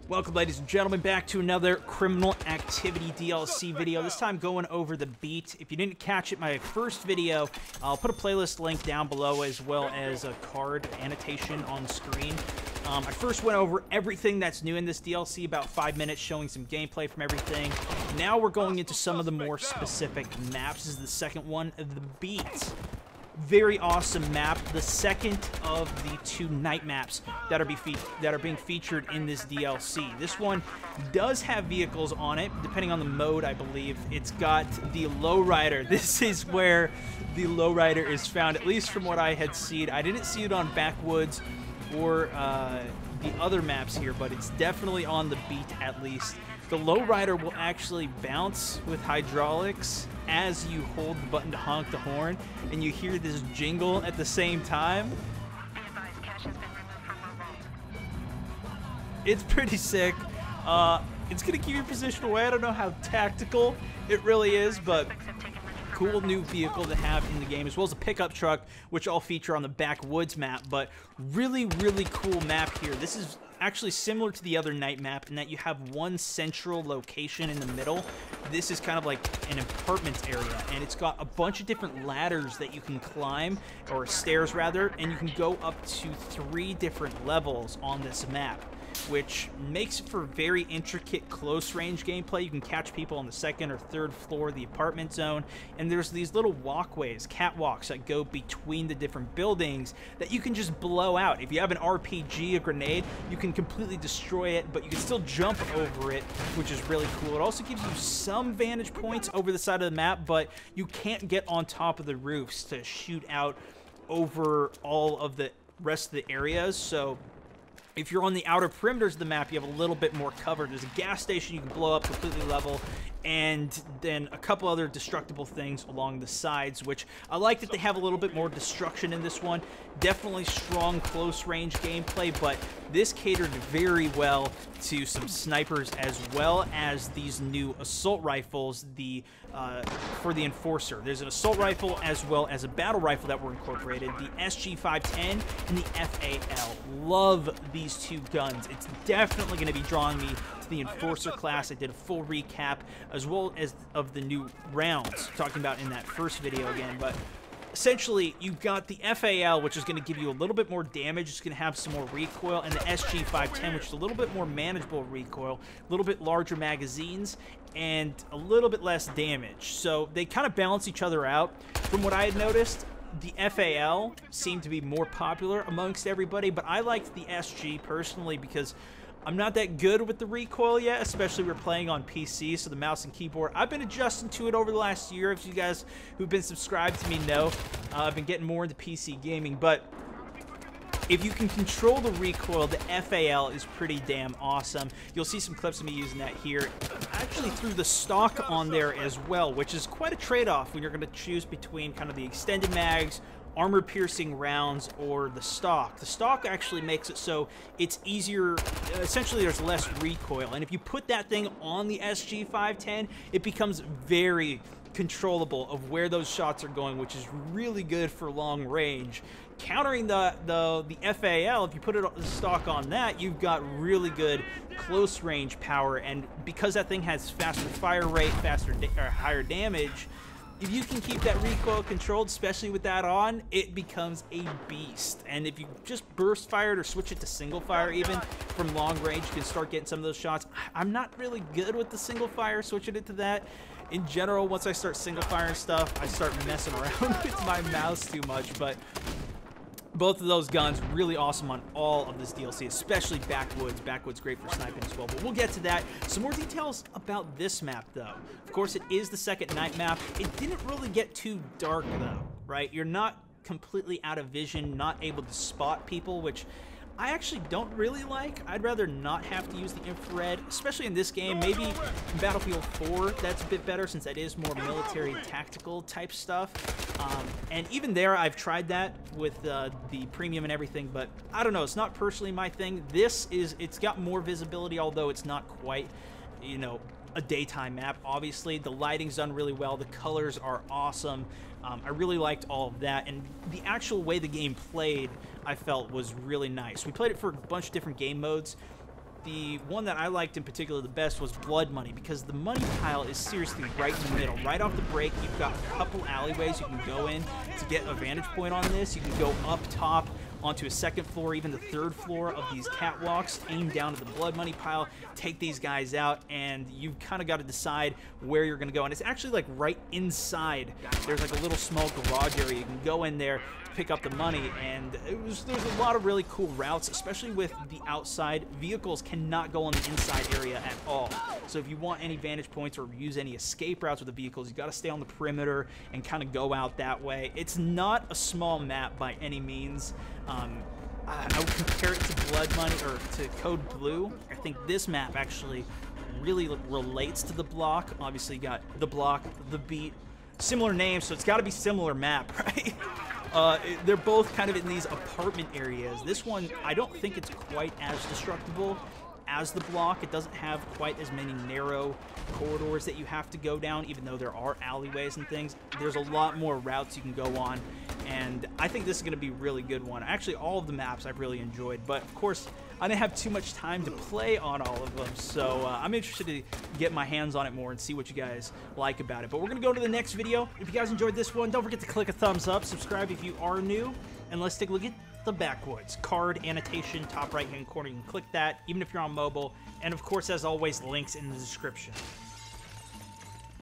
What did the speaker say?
Welcome, ladies and gentlemen, back to another Criminal Activity DLC video. This time going over the beat. If you didn't catch it, my first video, I'll put a playlist link down below as well as a card annotation on screen. I first went over everything that's new in this DLC, about 5 minutes, showing some gameplay from everything. Now we're going into some of the more specific maps. This is the second one, the beat. Very awesome map, the second of the two night maps that are being featured in this DLC. This one does have vehicles on it, depending on the mode, I believe. It's got the lowrider. This is where the lowrider is found, at least from what I had seen. I didn't see it on Backwoods or the other maps here, but it's definitely on the beat at least. The lowrider will actually bounce with hydraulics as you hold the button to honk the horn, and you hear this jingle at the same time. It's pretty sick. It's gonna keep your position away. I don't know how tactical it really is, but cool new vehicle to have in the game, as well as a pickup truck, which I'll feature on the Backwoods map. But really cool map here. This is actually similar to the other night map in that you have one central location in the middle. This is kind of like an apartment area, and it's got a bunch of different ladders that you can climb, or stairs rather, and you can go up to 3 different levels on this map, which makes it for very intricate close-range gameplay. You can catch people on the 2nd or 3rd floor of the apartment zone, and there's these little walkways, catwalks, that go between the different buildings that you can just blow out. If you have an RPG, a grenade, you can completely destroy it, but you can still jump over it, which is really cool. It also gives you some vantage points over the side of the map, but you can't get on top of the roofs to shoot out over all of the rest of the areas, so if you're on the outer perimeters of the map, you have a little bit more cover. There's a gas station you can blow up completely level, and then a couple other destructible things along the sides, which I like that they have a little bit more destruction in this one. Definitely strong close-range gameplay, but this catered very well to some snipers as well as these new assault rifles for the Enforcer. There's an assault rifle as well as a battle rifle that were incorporated, the SG510 and the FAL. Love these two guns. It's definitely going to be drawing me to the Enforcer class. I did a full recap as well as of the new rounds, talking about in that first video again, but essentially, you've got the FAL, which is going to give you a little bit more damage. It's going to have some more recoil, and the SG510, which is a little bit more manageable recoil, a little bit larger magazines, and a little bit less damage. So they kind of balance each other out. From what I had noticed, the FAL seemed to be more popular amongst everybody, but I liked the SG personally because I'm not that good with the recoil yet, especially we're playing on PC, so the mouse and keyboard, I've been adjusting to it over the last year. If you guys who've been subscribed to me know, I've been getting more into PC gaming, but if you can control the recoil, the FAL is pretty damn awesome. You'll see some clips of me using that here. I actually threw the stock on there as well, which is quite a trade-off when you're going to choose between kind of the extended mags, armor-piercing rounds, or the stock. The stock actually makes it so it's easier. Essentially, there's less recoil, and if you put that thing on the SG510, it becomes very controllable of where those shots are going, which is really good for long range. Countering the FAL, if you put the stock on that, you've got really good close range power, and because that thing has faster fire rate, higher damage, if you can keep that recoil controlled, especially with that on, it becomes a beast. And if you just burst fire it or switch it to single fire even from long range, you can start getting some of those shots. I'm not really good with the single fire, switching it to that. In general, once I start single firing stuff, I start messing around with my mouse too much, but both of those guns really awesome on all of this DLC, especially Backwoods. Backwoods great for sniping as well, but we'll get to that. Some more details about this map, though. Of course, it is the second night map. It didn't really get too dark, though, right? You're not completely out of vision, not able to spot people, which I actually don't really like. I'd rather not have to use the infrared, especially in this game. Maybe in Battlefield 4, that's a bit better since that is more military tactical type stuff. And even there, I've tried that with the premium and everything, but I don't know. It's not personally my thing. It's got more visibility, although it's not quite, you know, a daytime map. Obviously, the lighting's done really well. The colors are awesome. I really liked all of that, and the actual way the game played, I felt, was really nice. We played it for a bunch of different game modes. the one that I liked in particular the best was Blood Money, because the money pile is seriously right in the middle. Right off the break, you've got a couple alleyways you can go in to get a vantage point on this. You can go up top onto a second floor, even the third floor of these catwalks, aim down to the Blood Money pile, take these guys out, and you've kind of got to decide where you're going to go. And it's actually like right inside. There's like a little small garage area. You can go in there, pick up the money, and there's a lot of really cool routes, especially with the outside. Vehicles cannot go on the inside area at all. So if you want any vantage points or use any escape routes with the vehicles, you got to stay on the perimeter and kind of go out that way. It's not a small map by any means. I would compare it to Blood Money or to Code Blue. I think this map actually really relates to the block. Obviously, you got the block, the beat, similar names, so it's got to be similar map, right? They're both kind of in these apartment areas. This one, I don't think it's quite as destructible as the block. It doesn't have quite as many narrow corridors that you have to go down, even though there are alleyways and things. There's a lot more routes you can go on, and I think this is going to be a really good one. Actually, all of the maps I've really enjoyed, but of course, I didn't have too much time to play on all of them, so I'm interested to get my hands on it more and see what you guys like about it. But we're going to go to the next video. If you guys enjoyed this one, don't forget to click a thumbs up, subscribe if you are new, and let's take a look at the Backwoods. Card annotation, top right-hand corner, you can click that, even if you're on mobile. And of course, as always, links in the description.